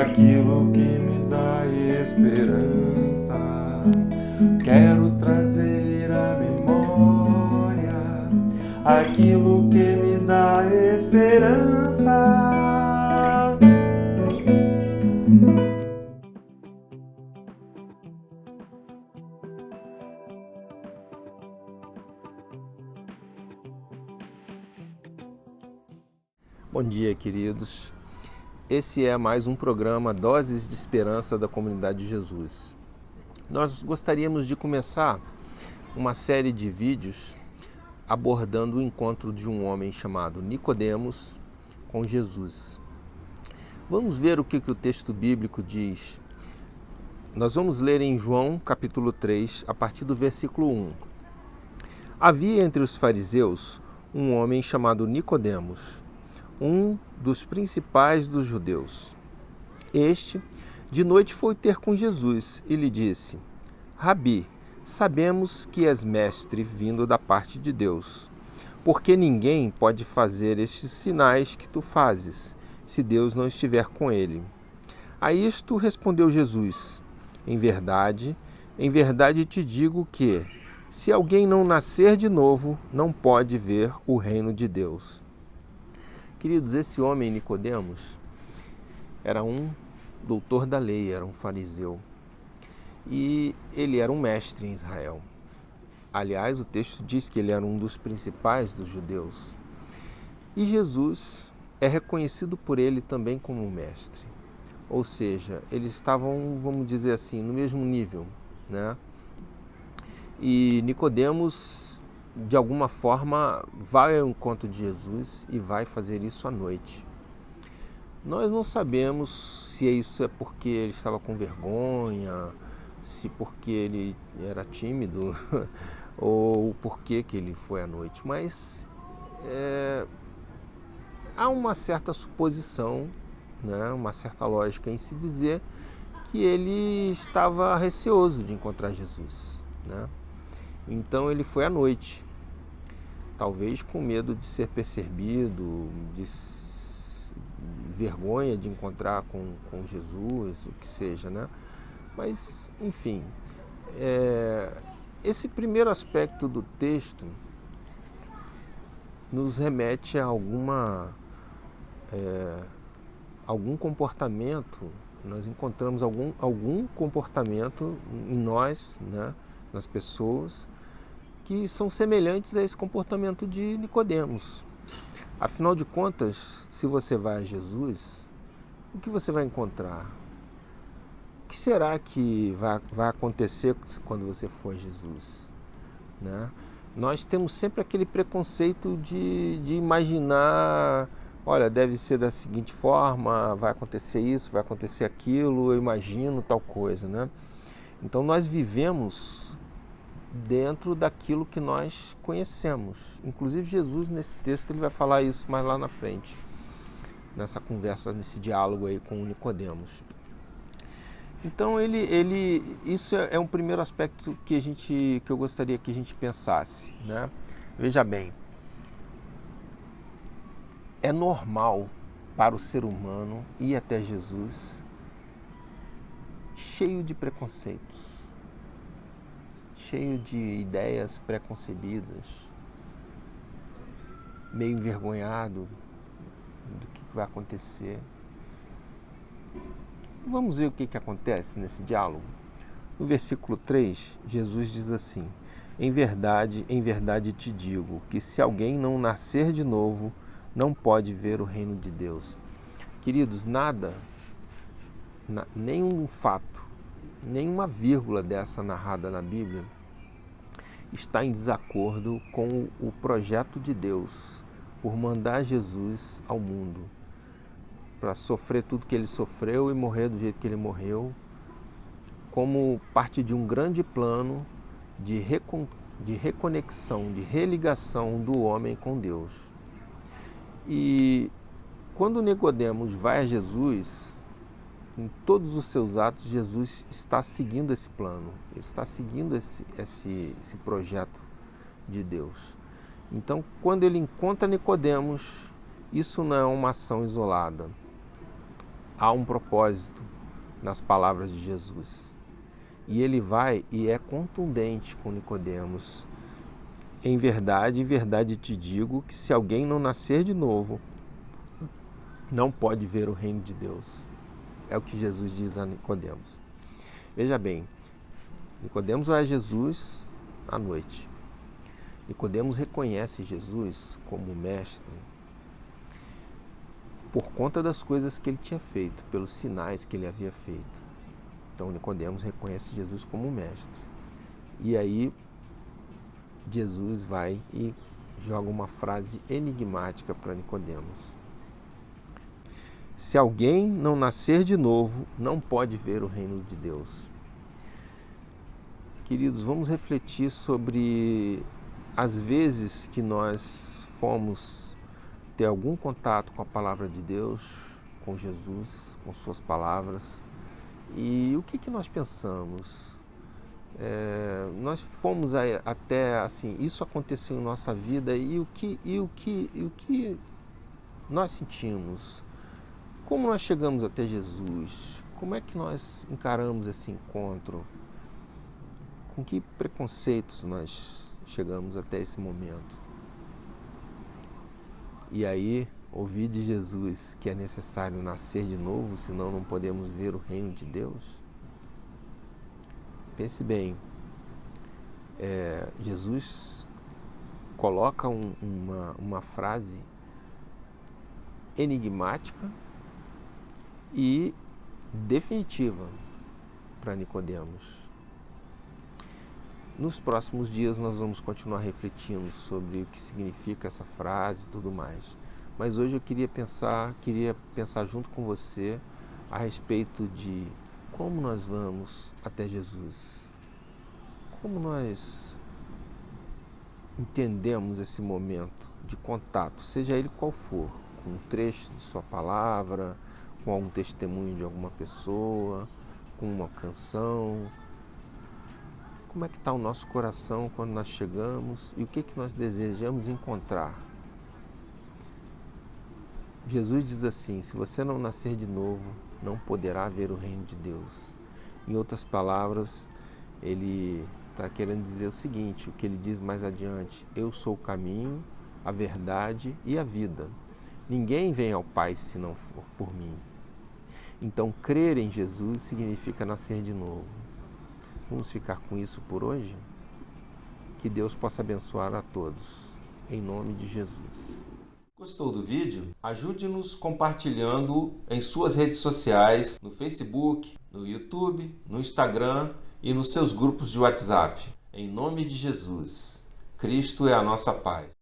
aquilo que me dá esperança. Quero trazer à memória aquilo que me dá esperança. Bom dia, queridos. Esse é mais um programa Doses de Esperança da Comunidade de Jesus. Nós gostaríamos de começar uma série de vídeos abordando o encontro de um homem chamado Nicodemos com Jesus. Vamos ver o que o texto bíblico diz. Nós vamos ler em João capítulo 3, a partir do versículo 1. Havia entre os fariseus um homem chamado Nicodemos, um dos principais dos judeus. Este, de noite, foi ter com Jesus e lhe disse: Rabi, sabemos que és mestre vindo da parte de Deus, porque ninguém pode fazer estes sinais que tu fazes, se Deus não estiver com ele. A isto respondeu Jesus: em verdade te digo que, se alguém não nascer de novo, não pode ver o reino de Deus. Queridos, esse homem Nicodemos era um doutor da lei, era um fariseu. E ele era um mestre em Israel. Aliás, o texto diz que ele era um dos principais dos judeus. E Jesus é reconhecido por ele também como um mestre. Ou seja, eles estavam, vamos dizer assim, no mesmo nível, né? E Nicodemos, de alguma forma, vai ao encontro de Jesus e vai fazer isso à noite. Nós não sabemos se isso é porque ele estava com vergonha, se porque ele era tímido ou por que ele foi à noite, mas há uma certa suposição, né, uma certa lógica em se dizer que ele estava receoso de encontrar Jesus, né? Então ele foi à noite, talvez com medo de ser percebido, de vergonha de encontrar com Jesus, o que seja, né? Mas, enfim, esse primeiro aspecto do texto nos remete a algum comportamento. Nós encontramos algum comportamento em nós, né, nas pessoas, que são semelhantes a esse comportamento de Nicodemos. Afinal de contas, se você vai a Jesus, o que você vai encontrar? O que será que vai acontecer quando você for a Jesus, né? Nós temos sempre aquele preconceito de imaginar, olha, deve ser da seguinte forma, vai acontecer isso, vai acontecer aquilo, eu imagino tal coisa, né? Então nós vivemos dentro daquilo que nós conhecemos. Inclusive Jesus, nesse texto, ele vai falar isso mais lá na frente, nessa conversa, nesse diálogo aí com Nicodemos. Então isso é um primeiro aspecto que eu gostaria que a gente pensasse, né? Veja bem, é normal para o ser humano ir até Jesus cheio de preconceitos, cheio de ideias preconcebidas, meio envergonhado do que vai acontecer. Vamos ver o que acontece nesse diálogo. No versículo 3, Jesus diz assim: em verdade te digo que se alguém não nascer de novo, não pode ver o reino de Deus. Queridos, nenhum fato, nenhuma vírgula dessa narrada na Bíblia está em desacordo com o projeto de Deus por mandar Jesus ao mundo, para sofrer tudo que ele sofreu e morrer do jeito que ele morreu, como parte de um grande plano de reconexão, de religação do homem com Deus. E quando Nicodemos vai a Jesus, em todos os seus atos, Jesus está seguindo esse plano, ele está seguindo esse projeto de Deus. Então, quando ele encontra Nicodemos, isso não é uma ação isolada. há um propósito nas palavras de Jesus. E ele vai e é contundente com Nicodemos. Em verdade te digo que se alguém não nascer de novo, não pode ver o reino de Deus. É o que Jesus diz a Nicodemos. Veja bem, Nicodemos vai a Jesus à noite. Nicodemos reconhece Jesus como mestre por conta das coisas que ele tinha feito, pelos sinais que ele havia feito. Então Nicodemos reconhece Jesus como mestre. E aí Jesus vai e joga uma frase enigmática para Nicodemos. Se alguém não nascer de novo, não pode ver o reino de Deus. Queridos, vamos refletir sobre as vezes que nós fomos ter algum contato com a palavra de Deus, com Jesus, com suas palavras, e o que nós pensamos? Nós fomos até assim, isso aconteceu em nossa vida e o que nós sentimos? Como nós chegamos até Jesus? Como é que nós encaramos esse encontro? Com que preconceitos nós chegamos até esse momento? E aí, ouvir de Jesus que é necessário nascer de novo, senão não podemos ver o reino de Deus? Pense bem, Jesus coloca uma frase enigmática e definitiva para Nicodemos. Nos próximos dias nós vamos continuar refletindo sobre o que significa essa frase e tudo mais. Mas hoje eu queria pensar junto com você a respeito de como nós vamos até Jesus. Como nós entendemos esse momento de contato, seja ele qual for, com um trecho de sua palavra, com algum testemunho de alguma pessoa, com uma canção. Como é que está o nosso coração quando nós chegamos e o que nós desejamos encontrar? Jesus diz assim: se você não nascer de novo, não poderá ver o reino de Deus. Em outras palavras, ele está querendo dizer o seguinte, o que ele diz mais adiante: eu sou o caminho, a verdade e a vida. Ninguém vem ao Pai se não for por mim. Então, crer em Jesus significa nascer de novo. Vamos ficar com isso por hoje? Que Deus possa abençoar a todos. Em nome de Jesus. Gostou do vídeo? Ajude-nos compartilhando em suas redes sociais, no Facebook, no YouTube, no Instagram e nos seus grupos de WhatsApp. Em nome de Jesus. Cristo é a nossa paz.